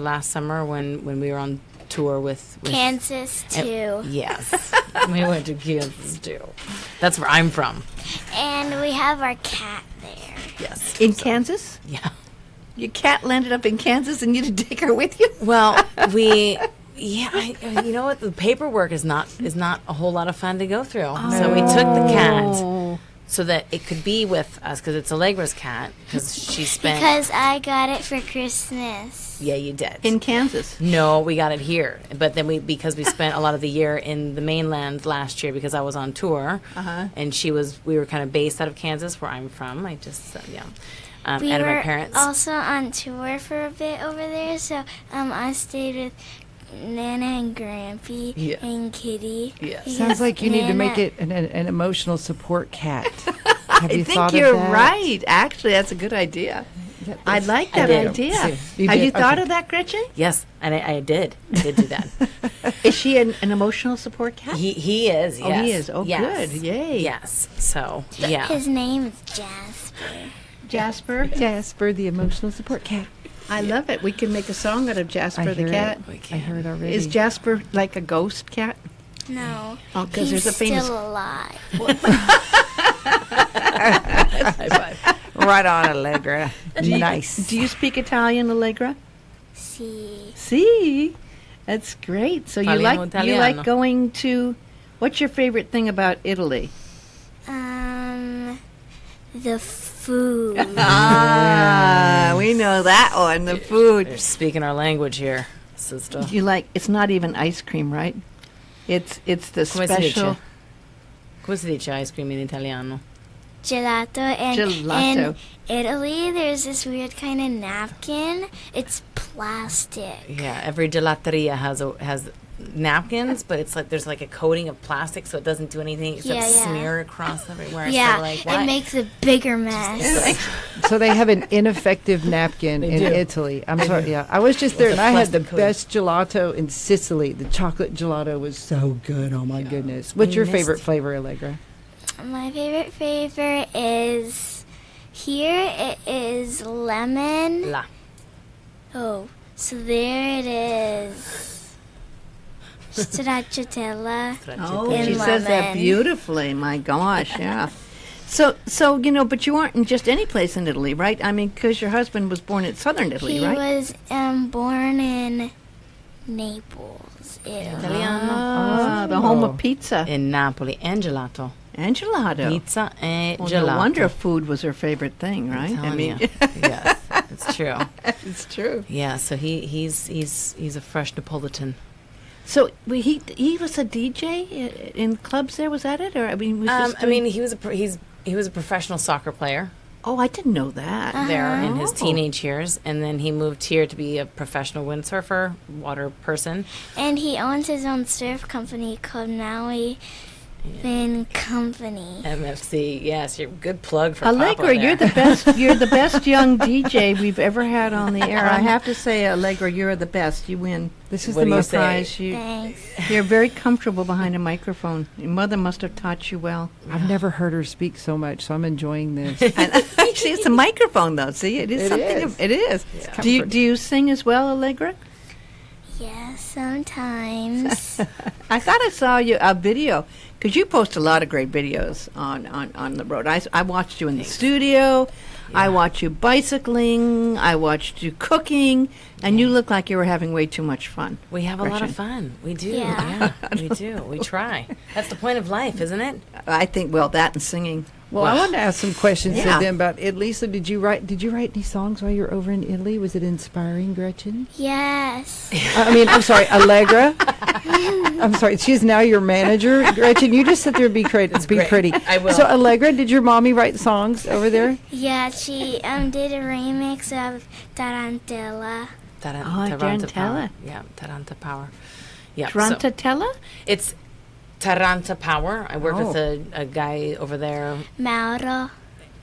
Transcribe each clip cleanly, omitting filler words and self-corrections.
last summer when we were on tour with Kansas too. Yes, we went to Kansas too. That's where I'm from. And we have our cat there. Yes, in Kansas. Yeah, your cat landed up in Kansas, and you didn't take her with you. Well, you know what? The paperwork is not a whole lot of fun to go through. Oh. So we took the cat so that it could be with us because it's Allegra's cat because I got it for Christmas. Yeah, you did. In Kansas? No, we got it here. But then because we spent a lot of the year in the mainland last year because I was on tour. And we were kind of based out of Kansas where I'm from. I just, we out of were my parents. Also on tour for a bit over there. So I stayed with Nana and Grampy and Kitty. Yes. Sounds like you need to make it an emotional support cat. Have you I think thought you're of that? right. Actually, that's a good idea. I like that idea. Have you thought of that, Gretchen? Yes, and I did. I did do that. Is she an emotional support cat? He is, yes. Oh, he is. Oh, yes. good. Yay. Yes. So, yeah. His name is Jasper. Jasper? Jasper, the emotional support cat. I love it. We can make a song out of Jasper the cat. I heard already. Is Jasper like a ghost cat? No. Oh, because there's a He's famous. still alive. High five. Right on, Allegra. Nice. Do you speak Italian, Allegra? See. See, that's great. So you Parliamo like Italiano. going to. What's your favorite thing about Italy? The food. We know that one. The food. You're speaking our language here, sister. You like? It's not even ice cream, right? It's the Come si dice? special Come si dice ice cream in italiano? Gelato. And gelato. in Italy, there's this weird kind of napkin. It's plastic. Yeah, every gelateria has napkins, but it's like there's like a coating of plastic, so it doesn't do anything except smear across everywhere. Yeah, so like, what? it makes a bigger mess. So they have an ineffective napkin in Italy. I'm sorry. Yeah, I was just there, and I had the best gelato in Sicily. The chocolate gelato was so good. Oh my goodness! What's your favorite flavor, Allegra? My favorite flavor is here. It is lemon. La. Oh, so there it is. Stracciatella. Oh, and she says that lemon. beautifully. My gosh, yeah. So but you aren't in just any place in Italy, right? I mean, because your husband was born in southern Italy, He right? was born in Naples, Italy. The home of pizza In Napoli and gelato. and gelato. Pizza and Well, gelato. no wonder food was her favorite thing, right? I mean, yes, it's true. it's true. Yeah, so he's a fresh Napolitan. So he was a DJ in clubs there. Was that it, or I mean, he was a professional soccer player Oh, I didn't know that. there in his teenage years, and then he moved here to be a professional windsurfer, water person. And he owns his own surf company called Maui Fin Company. MFC, yes, you're a good plug for Allegra, Papa there. you're the best. You're the best young DJ we've ever had on the air. I have to say, Allegra, you're the best. You win. This is What the do you most say? Prize. Thanks. You're very comfortable behind a microphone. Your mother must have taught you well. I've never heard her speak so much, so I'm enjoying this. See, it's a microphone, though. See, it is It something. is. It is. Yeah. Do you sing as well, Allegra? Yes, sometimes. I thought I saw a video because you post a lot of great videos on the road. I watched you in the studio. Yeah. I watched you bicycling. I watched you cooking, and you look like you were having way too much fun. We have a lot Gretchen. of fun. We do. Yeah. We do. We try. That's the point of life, isn't it? I think that and singing. Well, I wanted to ask some questions Yeah. to them about Italy. So, did you write any songs while you were over in Italy? Was it inspiring, Gretchen? Yes. I'm sorry, Allegra. I'm sorry, she's now your manager, Gretchen. You just sit there and be great. pretty. I will. So, Allegra, did your mommy write songs over there? Yeah, she did a remix of Tarantella. Taranta Power. Tarantella. Yeah, Taranta Power. Yeah. Tarantatella? It's Taranta Power. I work with a guy over there. Mauro.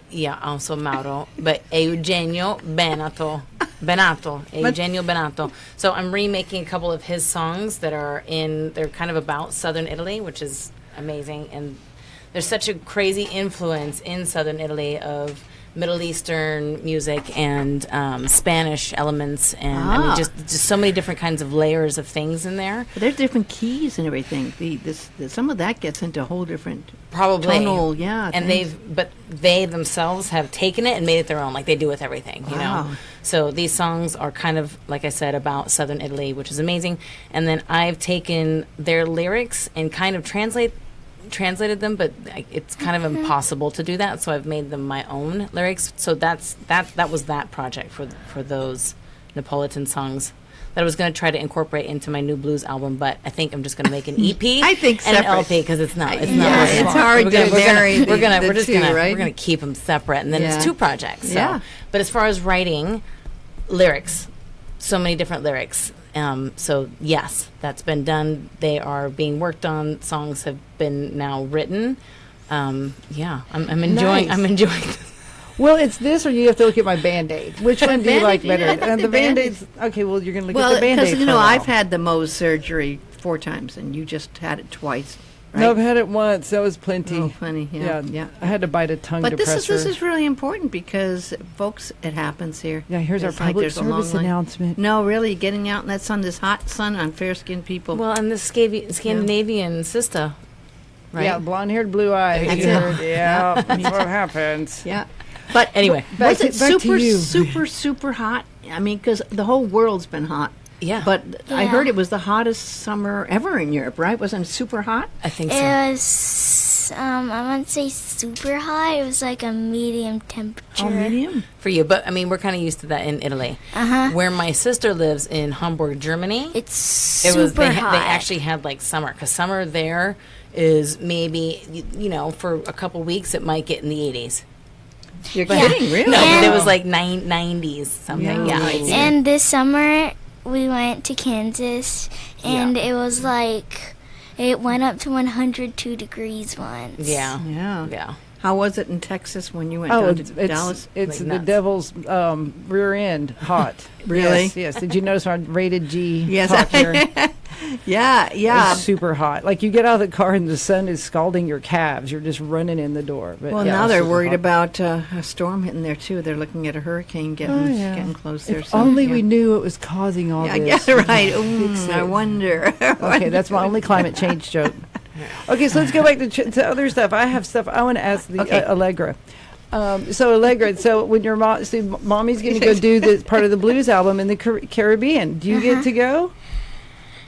Yeah, also Mauro. But Eugenio Benato. Eugenio Benato. So I'm remaking a couple of his songs they're kind of about southern Italy, which is amazing. And there's such a crazy influence in southern Italy of Middle Eastern music and Spanish elements, and I mean just so many different kinds of layers of things in there. But there's different keys and everything. Some of that gets into a whole different tonal, and things. they themselves have taken it and made it their own, like they do with everything, you know. So these songs are kind of, like I said, about southern Italy, which is amazing. And then I've taken their lyrics and kind of translated them, but it's kind of impossible to do that, so I've made them my own lyrics. So that was that project for those Neapolitan songs that I was going to try to incorporate into my new blues album, but I think I'm just going to make an EP I think and an separate. LP, because it's not It's hard to marry we're gonna right? we're gonna keep them separate, and then it's 2 projects. So. Yeah. But as far as writing lyrics, so many different lyrics. So yes, that's been done. They are being worked on. Songs have been now written. I'm enjoying. Nice. I'm enjoying this. Well, it's this, or you have to look at my Band-Aid. Which one do you like better? Yeah, The Band-Aids. Okay, well, you're going to look at Well, the Band-Aid. because, I've had the Mohs surgery 4 times, and you just had it twice, right? No, I've had it once. That was plenty. Oh, funny, yeah. I had to bite a tongue But depressor. this is really important because, folks, it happens here. Yeah, here's our It's like public there's a long service line. announcement. No, really, getting out in that sun, this hot sun on fair-skinned people. Well, and the Scandinavian sister, right? Yeah, blonde-haired, blue-eyed. That's You it. heard- Yeah, that's what happens. yeah. But Anyway, was it back to super, you. super hot? I mean, because the whole world's been hot. Yeah. But I Yeah. heard it was the hottest summer ever in Europe, right? Wasn't it super hot? I think so. It was, I wouldn't say super hot. It was like a medium temperature. Oh, medium? For you, but I mean, we're kind of used to that in Italy. Where my sister lives in Hamburg, Germany. It's super It was they hot. actually had like summer, because summer there is maybe for a couple weeks it might get in the 80s. You're Yeah. kidding, really? No, And- but it was like 90s something. Yeah. Yeah, And this summer, we went to Kansas, and it was like, it went up to 102 degrees once. yeah, Yeah. yeah. How was it in Texas when you went Oh, down to Dallas? it's Like the nuts. devil's rear end hot. Really? Yes. Did you notice our rated G Yes. hot here? Yeah. It's super hot. Like you get out of the car and the sun is scalding your calves. You're just running in the door. But Well, yeah, now it's they're super worried hot. about a storm hitting there too. They're looking at a hurricane getting close there. If so, only yeah. we knew it was causing all Yeah, this. yeah, right. Fix I it. wonder. Okay, that's my only climate change joke. Okay, so let's go back to other stuff. I have stuff I want to ask Allegra. So Allegra, so when your mommy's going to go do this part of the blues album in the Caribbean, do you get to go?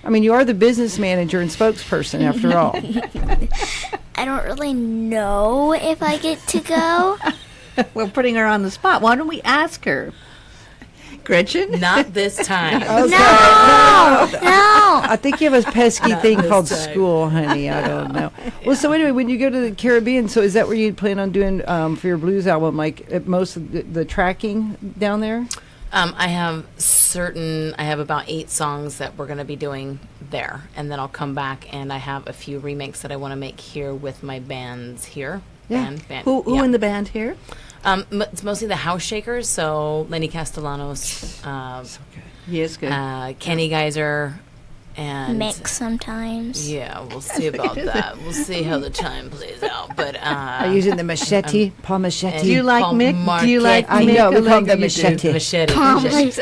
I mean, you are the business manager and spokesperson after all. I don't really know if I get to go. We're putting her on the spot. Why don't we ask her? Gretchen? Not this time. Okay. No! I think you have a pesky thing this called time. school, honey. I don't know. Well, so anyway, when you go to the Caribbean, so is that where you plan on doing for your blues album, like most of the tracking down there? I have about 8 songs that we're going to be doing there, and then I'll come back and I have a few remakes that I want to make here with my bands here. Yeah. Band, Who yeah. in the band here? It's mostly the house shakers, so Lenny Castellanos, Yes, good. Kenny Geyser, and Mix sometimes. Yeah, we'll see about that. We'll see how the time plays out. But Are you using the machete, Paul Machete? Do you like Paul Mick? Do you like I Mick? know, we call him the Allegra? You do. machete. machete.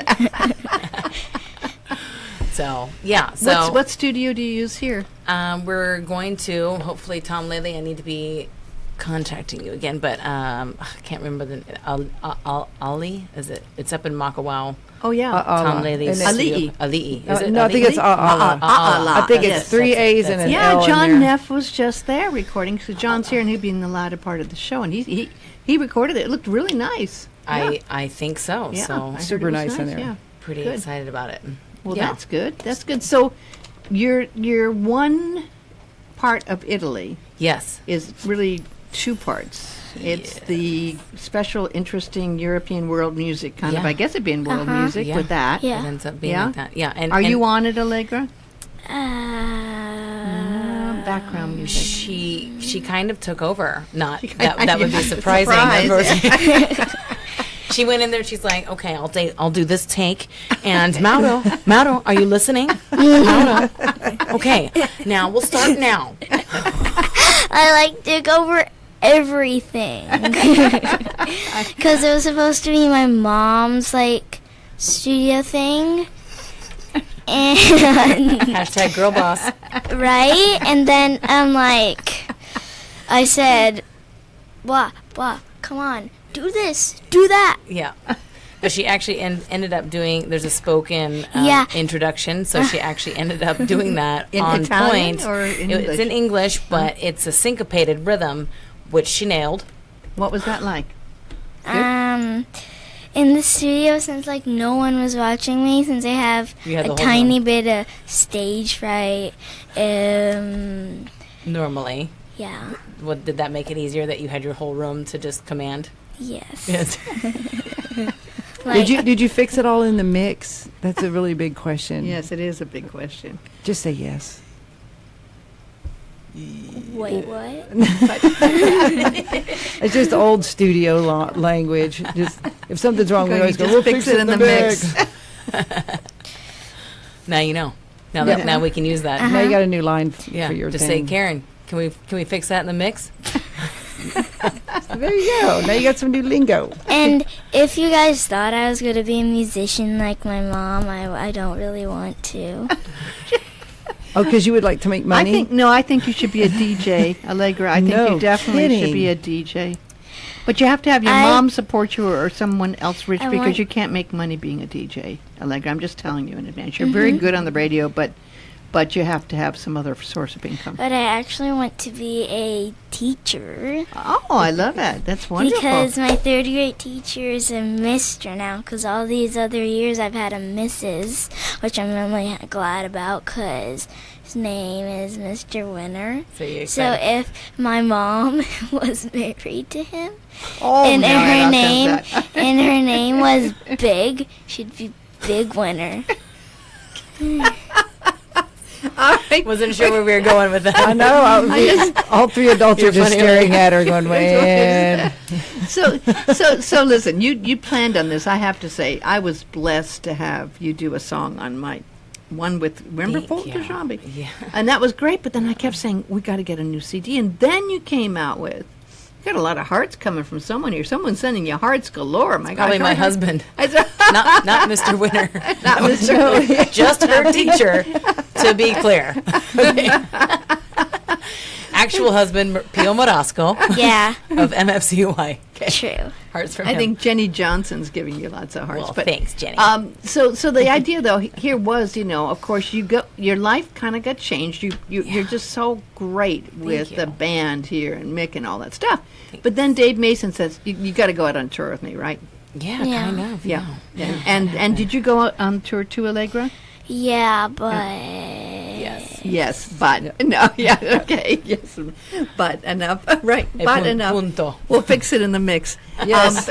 So yeah, so What studio do you use here? we're going to hopefully Tom Lately. I need to be contacting you again, but I can't remember the Ali. Is it? It's up in Makawao. Oh, yeah. Tom Lately's And studio. Ali'i. Ali'i. Is it? No, I think it's Ali'i? I think it's Yes, 3 that's it, A's and that's an it. Yeah, L in John there. Neff was just there recording. So John's here, and he'd be in the latter part of the show, and he recorded it. It looked really nice. I think so. Yeah, So I heard Super it was nice in there. Yeah. pretty Good. excited about it. Well, Yeah. that's good. That's good. So, your one part of Italy Yes. is really 2 parts. It's the special, interesting European world music kind of. Yeah. I guess it'd be in world music Yeah. with that. Yeah. It ends up being Yeah? like that. Yeah. And Are and you on it, Allegra? Background music. She kind of took over. Not She kind that of- that would be surprising. Surprise. She went in there. She's like, "Okay, I'll do this take." And Mauro, are you listening? Mauro, okay. Now we'll start now. I like took over everything. Because it was supposed to be my mom's, like, studio thing. And Hashtag girl boss. right? And then I said, blah, blah, come on, do this, do that. Yeah. But she actually ended up doing, there's a spoken introduction, so she actually ended up doing that In on Italian point. or in English? It's in English, but it's a syncopated rhythm, which she nailed. What was that like? In the studio, since like no one was watching me, since I have You had the a whole tiny room. bit of stage fright, Normally. yeah, What did that make it easier that you had your whole room to just command? yes. Yes. Like, Did you fix it all in the mix? That's a really big question. Yes, it is a big question. Just say yes. wait, what? It's just old studio language. Just if something's wrong, we Okay, always you go, just we'll fix it in the mix." Now you know. Now we can use that. Now you got a new line Yeah. for your Just thing. say, Karen, can we fix that in the mix? There you go. Now you got some new lingo. And if you guys thought I was going to be a musician like my mom, I don't really want to. Oh, because you would like to make money? I think you should be a DJ, Allegra. I think No you definitely kidding. should be a DJ. But you have to have your mom support you or someone else rich I because want- you can't make money being a DJ, Allegra. I'm just telling you in advance. You're very good on the radio, but you have to have some other source of income. But I actually want to be a teacher. Oh, I love that. That's wonderful. Because my third grade teacher is a mister now, because all these other years I've had a Mrs., which I'm really glad about, because his name is Mr. Winner. So you So if my mom was married to him, oh, and no, I don't think that. and her name was Big, she'd be Big Winner. All right. Wasn't sure where we were going with that. I know. All three adults You're are just funny, staring at her going, man. So listen, you planned on this. I have to say, I was blessed to have you do a song on my one with, remember Paul Yeah. Kajabi? Yeah. And that was great, but then I kept saying, we got to get a new CD. And then you came out with, you got a lot of hearts coming from someone here. Someone's sending you hearts galore. My gosh. Probably my husband. I said, not Mr. Winner. not Mr. Just her teacher, to be clear. Actual husband, Pio Morasco Yeah, of MFCUY. Okay. true. Hearts from I him. think Jenny Johnson's giving you lots of hearts. Well, but, thanks, Jenny. So the idea though here was, of course your life kind of got changed. You're just so great with you. the band here and Mick and all that stuff. But then Dave Mason says you got to go out on tour with me, right? yeah, Yeah. kind of. Yeah. And did you go out on tour too, Allegra? Yeah, but Yes. Yes, but no, yeah, okay, yes, but enough, right? E But enough. punto. We'll fix it in the mix. Yes.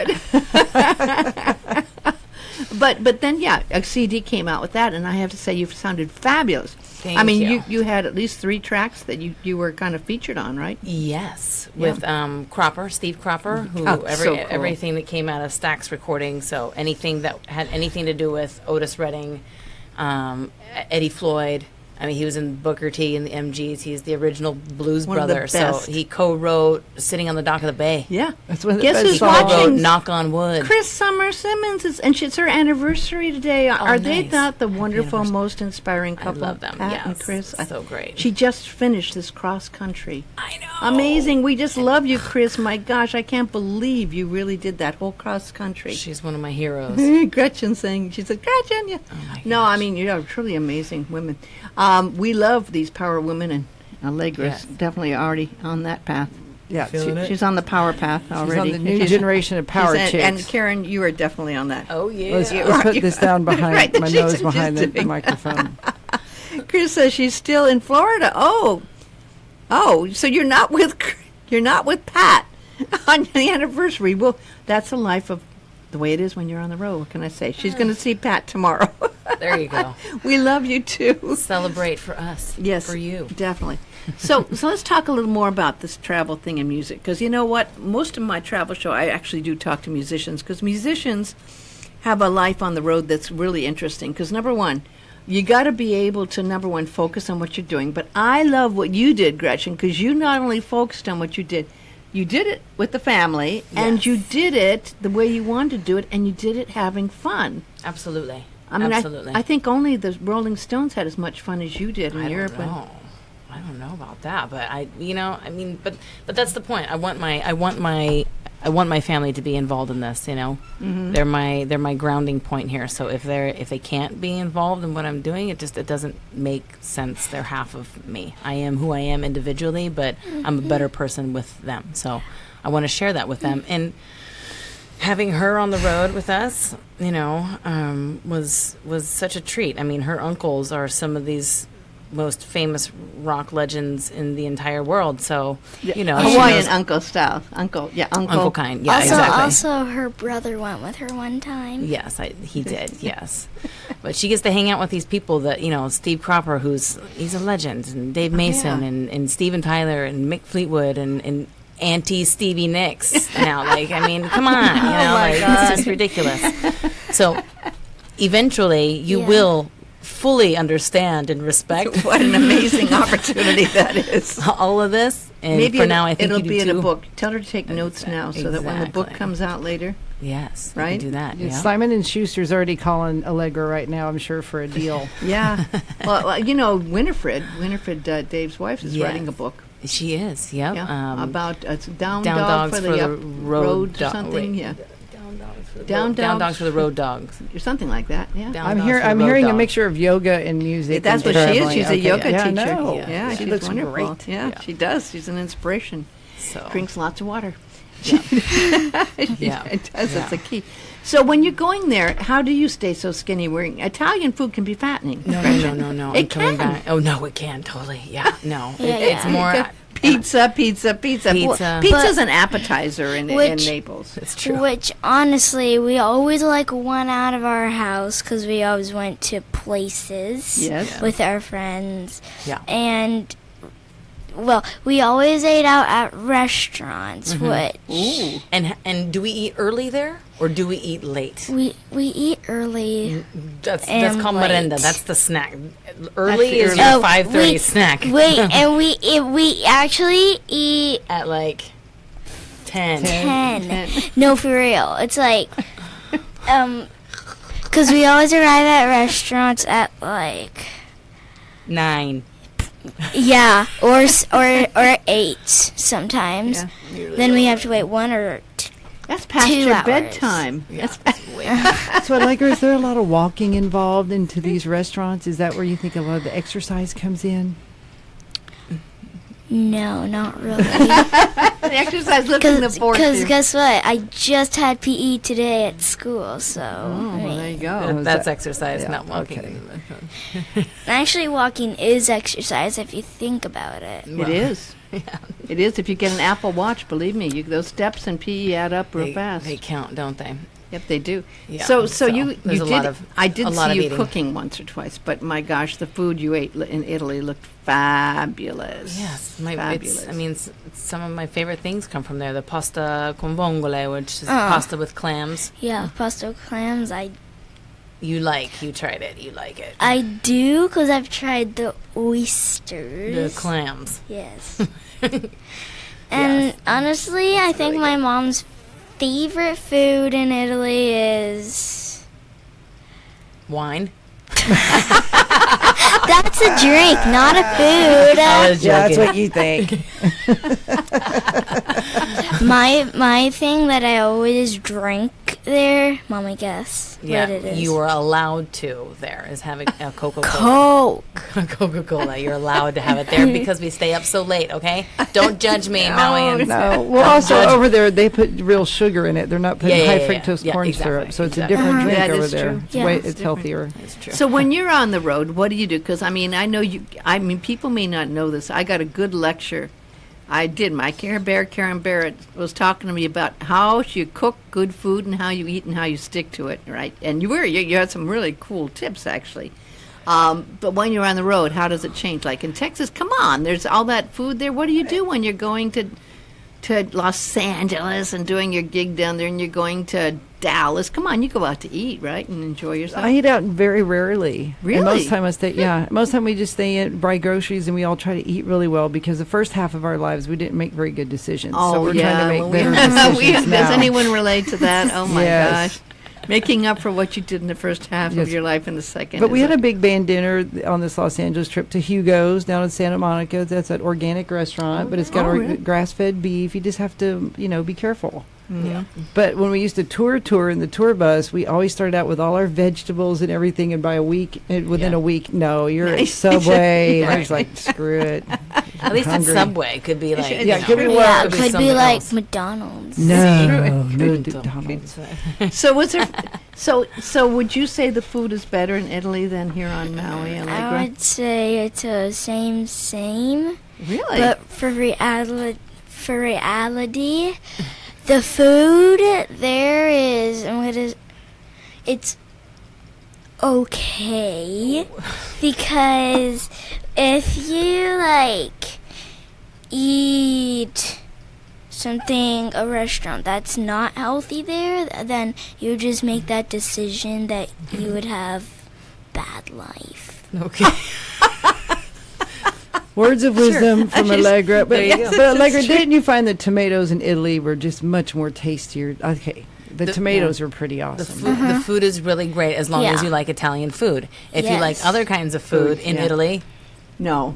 But then a CD came out with that, and I have to say you've sounded fabulous. Thank I mean, you. you had at least 3 tracks that you were kind of featured on, right? Yes, with Cropper, Steve Cropper, who Oh, so cool. everything that came out of Stax Recording, so anything that had anything to do with Otis Redding, Eddie Floyd. I mean, he was in Booker T and the MGs. He's the original blues One of the brother. So best. he co-wrote "Sitting on the Dock of the Bay." Yeah. That's one of the Guess best who's songs. Co-wrote watching? "Knock on Wood." Chris Summer Simmons it's her anniversary today. Are they nice. not the wonderful, anniversary. most inspiring I couple? love them. Pat Yes, and Chris. so great. She just finished this cross country. I know. Amazing. We just love you, Chris. My gosh, I can't believe you really did that whole cross country. She's one of my heroes. Gretchen saying, she said, Gretchen, yeah. Oh my No, I gosh. mean, you're truly amazing women. We love these power women, and Allegra's Yes. definitely already on that path. Yeah, Feeling it? She's on the power path she's already. on the new She's- generation of power she's- chicks. And Karen, you are definitely on that. Oh yeah. Let's put this down behind Right, my she's nose behind the doing- microphone. Chris says she's still in Florida. Oh, so you're not with Pat on the anniversary. Well, that's the life of the way it is when you're on the road. What can I say? She's going to see Pat tomorrow. There you go. We love you too. Celebrate for us. Yes, For you. definitely. So let's talk a little more about this travel thing in music, because you know what? Most of my travel show, I actually do talk to musicians, because musicians have a life on the road that's really interesting. Because number one, you got to be able to focus on what you're doing. But I love what you did, Gretchen, because you not only focused on what you did, you did it with the family, and you did it the way you wanted to do it, and you did it having fun. Absolutely. I mean, Absolutely. I think only the Rolling Stones had as much fun as you did in Europe. I don't know about that, but but that's the point. I want my family to be involved in this. Mm-hmm. They're my grounding point here. So if they can't be involved in what I'm doing, it doesn't make sense. They're half of me. I am who I am individually, but I'm a better person with them. So I want to share that with them. And having her on the road with us, was such a treat. I mean, her uncles are some of these most famous rock legends in the entire world. So, Hawaiian uncle style. Uncle kind. Yeah, also, exactly. Also, her brother went with her one time. Yes, he did. Yes, but she gets to hang out with these people that Steve Cropper, he's a legend, and Dave Mason, and Steven Tyler, and Mick Fleetwood, and Auntie Stevie Nicks. Now, come on, it's just ridiculous. So, eventually, you will fully understand and respect what an amazing opportunity that is. All of this, and maybe for now, I think it'll you be do in too. a book. Tell her to take notes now, so that when the book comes out later. Yes, right. We can do that. Yeah. Yeah. Simon and Schuster's already calling Allegra right now, I'm sure, for a deal. Yeah. Well, Winifred, Dave's wife, is writing a book. She is. Yep. Yeah. About down dogs for the road or something. Wait. Yeah. Down dogs for the road dogs. Or something like that. Yeah. Down I'm hearing a mixture of yoga and music. That's and what she is. traveling. She's a yoga Yeah, teacher. I know. Yeah, she she's looks wonderful. great. Yeah, she does. She's an inspiration. So Drinks lots of water. Yeah. It does. That's the key. So when you're going there, how do you stay so skinny? Italian food can be fattening. No. It can. Back. Oh no, it can totally. Yeah. No. Yeah, It's more. Pizza. Pizza. Pizza's an appetizer in Naples. It's true. Which, honestly, we always went out of our house because we always went to places with our friends. Yeah. And, we always ate out at restaurants, which... Ooh. And do we eat early there, or do we eat late? We eat early. That's called late. merenda. That's the snack. Early is early. your 5:30 snack. Wait, and we actually eat At 10. 10. No, for real. It's because we always arrive at restaurants at 9. yeah, or 8 sometimes. Yeah. Then we have to wait 1 or That's past 2 your hours. bedtime. Yeah. So, Allegra, is there a lot of walking involved into these restaurants? Is that where you think a lot of the exercise comes in? No, not really. The exercise lifting the board. Because guess what? I just had PE today at school, so. Well, there you go. That's exercise, not walking. Okay. Actually, walking is exercise if you think about it. It is. Yeah. It is. If you get an Apple Watch, believe me, those steps and PE add up real fast. They count, don't they? Yep, they do. Yeah, So so you there's a did. lot of- I did a lot see of you eating. cooking once or twice, but my gosh, the food you ate in Italy looked fabulous. Yes, fabulous. some of my favorite things come from there. The pasta con vongole, which is pasta with clams. Yeah, pasta with clams. You tried it. You like it. I do because I've tried the oysters. The clams. Yes. And honestly, I think my mom's favorite food in Italy is... Wine. That's a drink, not a food. That's what you think. My thing that I always drink there, Mommy, guess Yeah, what it is. you are allowed to there is having a Coca-Cola. Coca-Cola. You're allowed to have it there because we stay up so late, okay? Don't judge me, Mauians. No. Well, also over there, they put real sugar in it. They're not putting high fructose corn exactly, syrup, so it's exactly. a different drink That over is there. true. It's, Yeah. it's healthier. It's true. So when you're on the road, what do you do? Because I know you. People may not know this. I got a good lecture. I did. My Caron Barrett was talking to me about how you cook good food and how you eat and how you stick to it, right? And you had some really cool tips actually. But when you're on the road, how does it change? Like in Texas, come on, there's all that food there. What do you do when you're going to Los Angeles and doing your gig down there, and you're going to Dallas. Come on, you go out to eat, right, and enjoy yourself. I eat out very rarely. Really? And most time I stay. Yeah, most time we just stay in, buy groceries, and we all try to eat really well because the first half of our lives we didn't make very good decisions. So we're trying to make better decisions now. Does anyone relate to that? Oh my Yes. gosh. Making up for what you did in the first half of your life in the second. But we had a big band dinner on this Los Angeles trip to Hugo's down in Santa Monica. That's an organic restaurant, but it's got really? grass-fed beef. You just have to, be careful. Yeah. But when we used to tour in the tour bus, we always started out with all our vegetables and everything, and by a week, within a week, no, you're at Subway. And I was like, screw it. At least hungry. at Subway could be like, Yeah, you could be know, well. Could be something like else. McDonald's. No, Food McDonald's. So was there? So would you say the food is better in Italy than here on Maui, Allegra? I would say it's a same. Really? But for reality, the food there it's okay because if you eat a restaurant that's not healthy there, then you just make that decision that you would have bad life. Okay. Words of wisdom from Allegra. But, There you go. but Allegra, didn't you find the tomatoes in Italy were just much more tastier? Okay. The tomatoes were pretty awesome. The food is really great as long as Yeah. you like Italian food. If you like Yes. other kinds of food in Italy, no.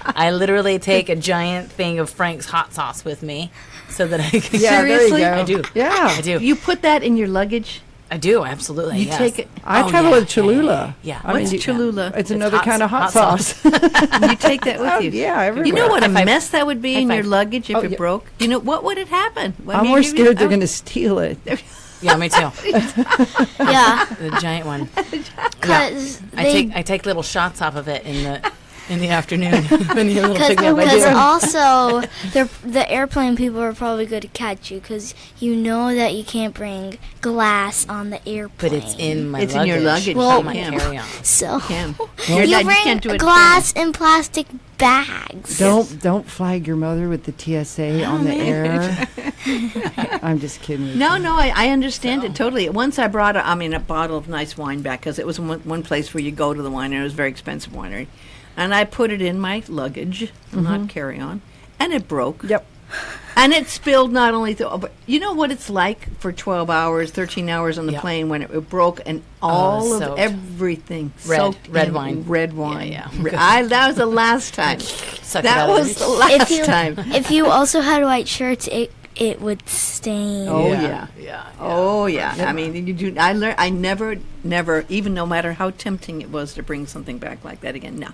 I literally take a giant thing of Frank's hot sauce with me so that I can. Yeah, Seriously? there you go. I do. Yeah. I do. You put that in your luggage? I do, absolutely. You yes. take it. I Oh, travel yeah, with Cholula. Yeah. What's Cholula? It's another hot- kind of hot hot sauce. You take that with you? Yeah, everywhere. You know what a High five. mess that would be in High your five. luggage if Oh, it yeah. broke? You know, what would it happen? I'm more scared they're going to steal it. Yeah, me too. Yeah, The giant one. because I take little shots off of it in the afternoon. When you're a little pick me up, I Because do. also, the airplane people are probably going to catch you because you know that you can't bring glass on the airplane. But it's in my It's in luggage. your luggage. Well, Not my Cam. carry-on. So Cam. you You bring can't do it glass in plastic bags. Don't flag your mother with the TSA on the air. I'm just kidding. With No, you. I understand it totally. Once I brought a bottle of nice wine back because it was one place where you go to the winery. It was a very expensive winery. And I put it in my luggage, not carry-on, and it broke. Yep. And it spilled not only but you know what it's like for 12 hours, 13 hours on the Yeah. plane when it broke and all of soaked. everything Red soaked red in wine. Red wine. Yeah. That was the last time. Suck it That out of was it. the last If you time. if you also had white shirts, it would stain. Oh, yeah. Yeah. Oh yeah. I mean, you do. I learned. I never, even no matter how tempting it was to bring something back like that again.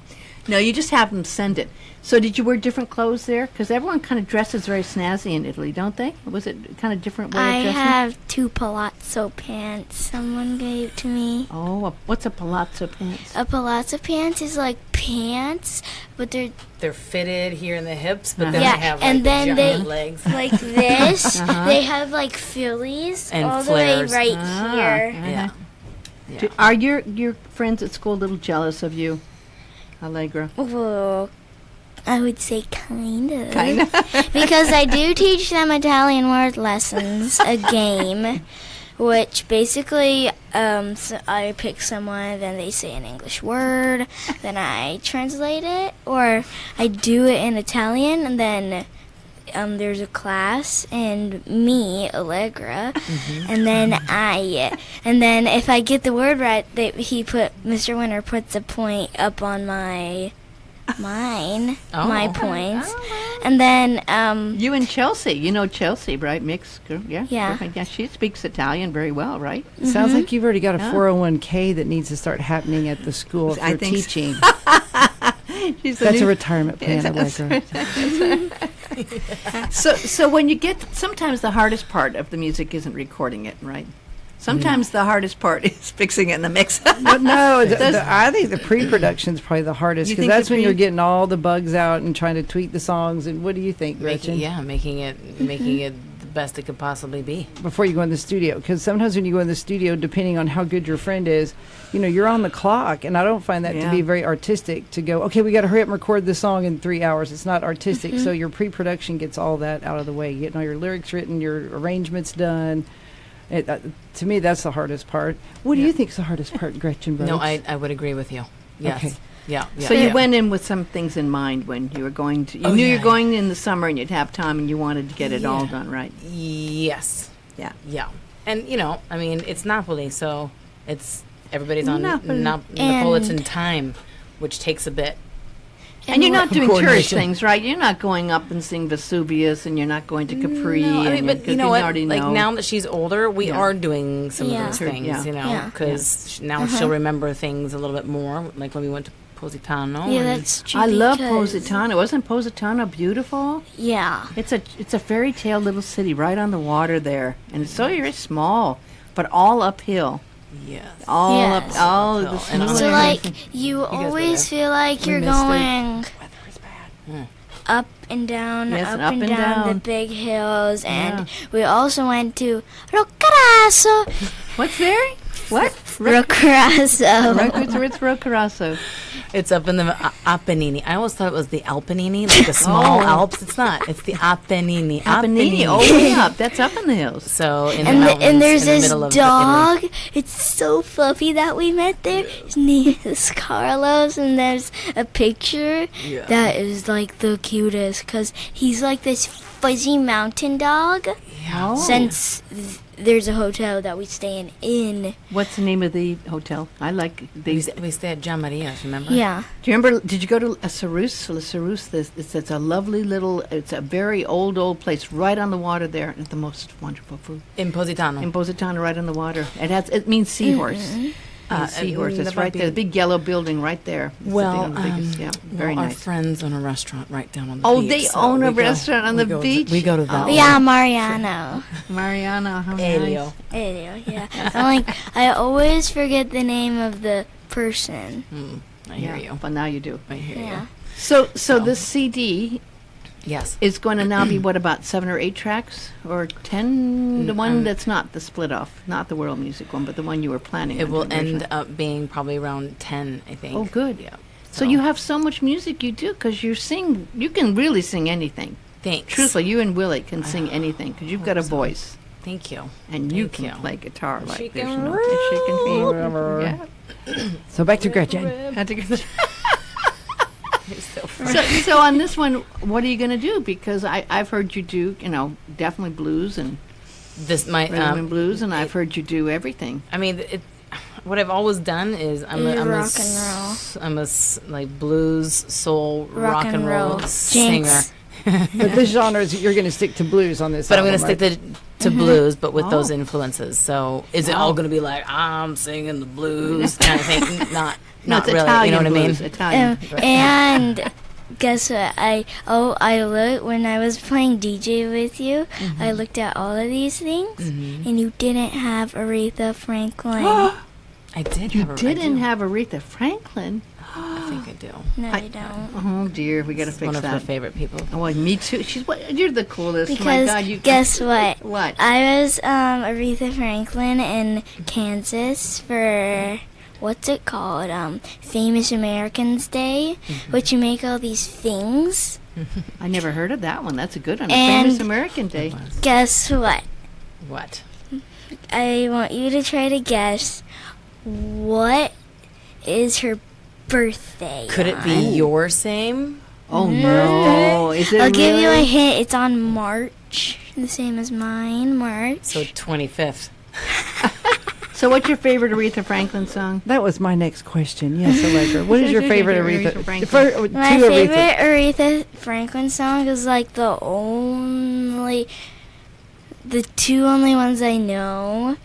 No, you just have them send it. So, did you wear different clothes there? Because everyone kind of dresses very snazzy in Italy, don't they? Was it kind of different way I of dressing? have 2 palazzo pants someone gave to me. Oh, what's a palazzo pants? A palazzo pants is like pants, but they're fitted here in the hips, but then Yeah, they have and then giant they- legs. like this. They have like fillies And all flares. the way right Ah. here. Yeah. Are your friends at school a little jealous of you, Allegra? Well, I would say kind of. Kind of. Because I do teach them Italian word lessons, a game, which basically so I pick someone, then they say an English word, then I translate it, or I do it in Italian, and then there's a class and me, Allegra, and then if I get the word right, Mr. Winter puts a point up on my points, and then You and Chelsea. You know Chelsea, right? Mixed girl. Yeah. Yeah. Girlfriend. Yeah. She speaks Italian very well, right? Sounds like you've already got a Yeah. 401k that needs to start happening at the school I for think so. teaching. She's That's a retirement plan, That's Allegra. So when you get, sometimes the hardest part of the music isn't recording it, right? Sometimes the hardest part is fixing it in the mix. But no, I think the pre-production is probably the hardest You because think that's the when you're pre- getting all the bugs out and trying to tweak the songs. And what do you think, Gretchen? Making it the best it could possibly be. Before you go in the studio, because sometimes when you go in the studio, depending on how good your friend is, you're on the clock, and I don't find that to Yeah. be very artistic. To go, okay, we got to hurry up and record this song in 3 hours. It's not artistic. So your pre-production gets all that out of the way. Getting all your lyrics written, your arrangements done. To me, that's the hardest part. What do you think is the hardest part, Gretchen Rhodes? No, I would agree with you. Yes. Okay. Yeah. So you went in with some things in mind when you were going to. You knew you were going in the summer and you'd have time and you wanted to get it all done right. Yes. Yeah. Yeah. And I mean, it's Napoli, so everybody's on Napoli. Neapolitan time, which takes a bit. And you're not doing tourist Coordination. things, right? You're not going up and seeing Vesuvius, and you're not going to Capri. No, I mean, but you know what? already Like know. now that she's older, we are doing some Yeah. of those Sure, things, yeah. because now she'll remember things a little bit more. Like when we went to Positano. Yeah, and that's true. I love because- Positano. Wasn't Positano beautiful? Yeah. It's a fairy tale little city right on the water there, and it's so very small, but all uphill. Yes. All Yes. up, all Uphill. the And snow. So Yeah. like you were always there. feel like you're missed it. going Weather is bad. up and down, Yes, up and down the down. big hills, and we also went to Roccaraso. What's there? What? Roccaraso. It's Roccaraso. It's up in the Apennini. I always thought it was the Alpenini, like the small Alps. It's not. It's the Apennini. Apennini, oh way up. That's up in the hills. So in the And, mountains, and there's in the this middle of dog. It's so fluffy that we met there. His name is Carlos, and there's a picture Yeah. that is like the cutest because he's like this fuzzy mountain dog. Oh. Since there's a hotel that we stay in. What's the name of the hotel? I like these. We stay at Gian Maria's, remember? Yeah. Do you remember? Did you go to Sarus? Sarus. It's a lovely little. It's a very old place right on the water there. It's the most wonderful food In Positano. in Positano, right on the water. It means seahorse. Seahorse. It's that right might there. The be- big yellow building right there. It's the Well, biggest, yeah, very our nice. friends own a restaurant right down on the Oh, beach. they so own a we go- restaurant on we the go to- beach? we go to that. Oh. one. Yeah, Mariano. Mariana, how Elio. nice. Yeah. I always forget the name of the person. I hear you. But now you do. I hear Yeah. you. So this CD Yes. is going to now be what, about 7 or 8 tracks or 10? The one that's not the split off, not the world music one, but the one you were planning. It on will doing originally. end up being probably around 10, I think. Oh, good. Yeah. So you have so much music you do because you sing. You can really sing anything. Thanks. Truthfully, you and Willie can sing anything because you've got a voice Thank you. and you Thank can you. play guitar like She there's can no. roll. She can be. Yeah. So back to Gretchen. Had to go. It's so funny. So on this one, what are you going to do? Because I've heard you do, definitely blues and This might. rhythm and blues, and I've heard you do everything. I mean, what I've always done is I'm a like blues, soul, rock and roll singer. Jinx. But the genres, you're going to stick to blues on this But I'm album, going to right? stick to blues, but with those Oh. influences. So is it all going to be like I'm singing the blues kind of thing? Not No, it's really. Italian You know what I mean? blues. Italian. And guess what? I looked when I was playing DJ with you. I looked at all of these things, and you didn't have Aretha Franklin. I did. You have didn't have Aretha Franklin. I think I do. No, I don't. Oh dear, we got to It's fix one of her that. favorite people. Oh, well, me too. You're the coolest. My Because God, you guess what? What? I was Aretha Franklin in Kansas for what's it called? Famous Americans Day, which you make all these things. I never heard of that one. That's a good one. And- Famous American Day. Guess what? What? I want you to try to guess what is her birthday. Could it be your same? Oh no! Is it I'll give you a really? hint. It's on March, the same as mine. March. So 25th. So, what's your favorite Aretha Franklin song? That was my next question. Yes, Allegra. What is your favorite Aretha Aretha? Franklin. My two favorite Aretha. Aretha Franklin song is like the two only ones I know.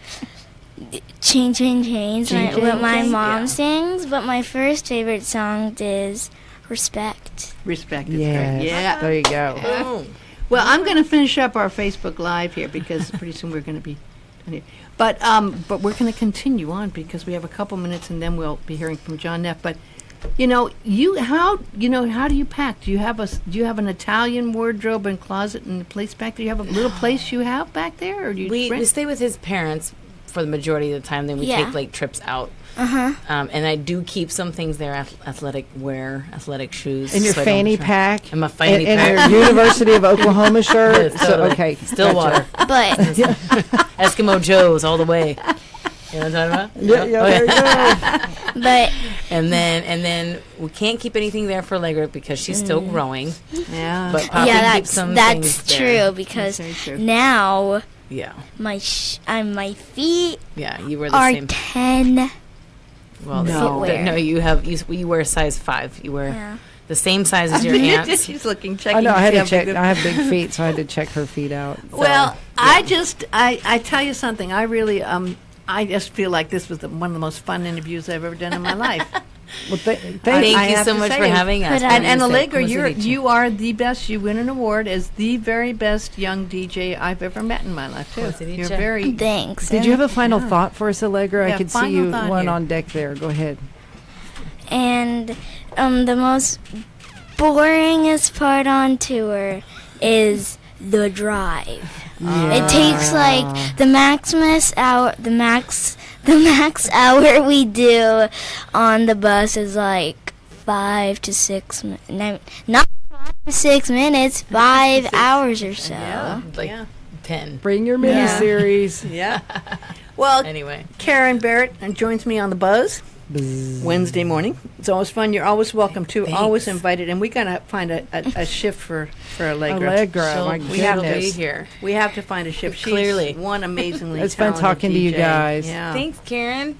Chain, Chain, Chains, Chain, Chain, what my Chain? mom Yeah. sings. But my first favorite song is Respect. Respect is Yes. great. Yeah. There you go. Oh. Well, I'm going to finish up our Facebook Live here because pretty soon we're going to be. But we're going to continue on because we have a couple minutes and then we'll be hearing from John Neff. But how do you pack? Do you have an Italian wardrobe and closet and place back there? Do you have a little place you have back there, or do you We rent? stay with his parents for the majority of the time. Then we Yeah. take like trips out. Uh-huh. And I do keep some things there, athletic wear, athletic shoes. In your so I don't fanny try- pack. And my fanny and pack. your University of Oklahoma shirt. Yes, totally. Okay. Still gotcha. water. But Eskimo Joe's all the way. You know what I'm talking about? Yeah, yeah, there you go. but And then we can't keep anything there for Allegra because she's still growing. Yeah. But Poppy yeah, keeps some that's things there. true because That's very true. now Yeah, my feet yeah. You wear the are same. 10. Well, footwear. no, you wear a size 5. You wear Yeah. the same size as your aunt's. She's looking, checking. I know. I had see to how check. big the- I have big feet, so I had to check her feet out. Well, I tell you something. I really, I just feel like this was one of the most fun interviews I've ever done in my life. Well, Thank I you have so to much say for it. having us. But, And Allegra, Come you see are the best. You win an award as the very best young DJ I've ever met in my life, too. Come see You're each other. very... Thanks. Did you have a final thought for us, Allegra? Yeah, I could see final you thought one here. on deck there. Go ahead. And the most boringest part on tour is the drive. It takes like the max hour we do on the bus is like 5 to 6 not 5 to 6 minutes, 5 hours or so. Yeah. Like Yeah. 10. Bring your Yeah. miniseries. Yeah. Well, Anyway, Caron Barrett joins me on the Buzz Wednesday morning. It's always fun. You're always welcome to. Thanks. Always invited. And we got to find a shift for Allegra. Allegra, my we have to be goodness. here. We have to find a shift. She's Clearly. one amazingly It's fun talented talking to you DJ. guys. Yeah. Thanks, Karen.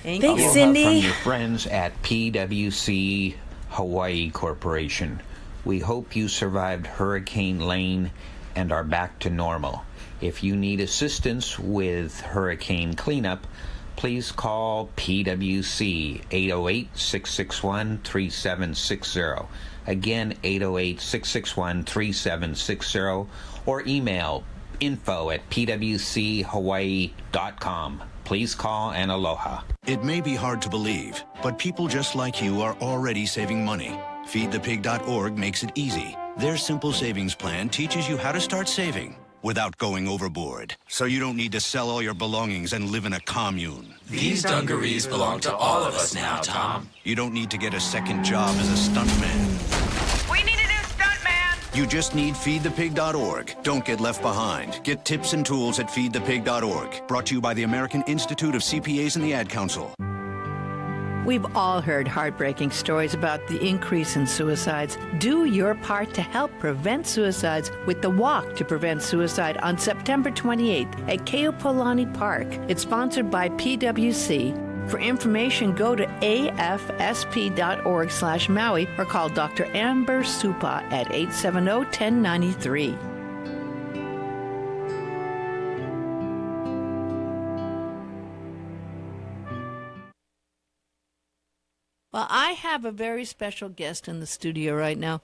Thank Thanks, you. Aloha Cindy. from your friends at PwC Hawaii Corporation. We hope you survived Hurricane Lane and are back to normal. If you need assistance with hurricane cleanup, please call PwC 808-661-3760. Again, 808-661-3760, or email info@pwchawaii.com. Please call and aloha. It may be hard to believe, but people just like you are already saving money. FeedThePig.org makes it easy. Their simple savings plan teaches you how to start saving without going overboard, so you don't need to sell all your belongings and live in a commune. These dungarees belong to all of us now, Tom. You don't need to get a second job as a stuntman. We need a new stuntman! You just need FeedThePig.org. Don't get left behind. Get tips and tools at FeedThePig.org. Brought to you by the American Institute of CPAs and the Ad Council. We've all heard heartbreaking stories about the increase in suicides. Do your part to help prevent suicides with the Walk to Prevent Suicide on September 28th at Keopolani Park. It's sponsored by PwC. For information, go to afsp.org/Maui or call Dr. Amber Supa at 870-1093. Well, I have a very special guest in the studio right now.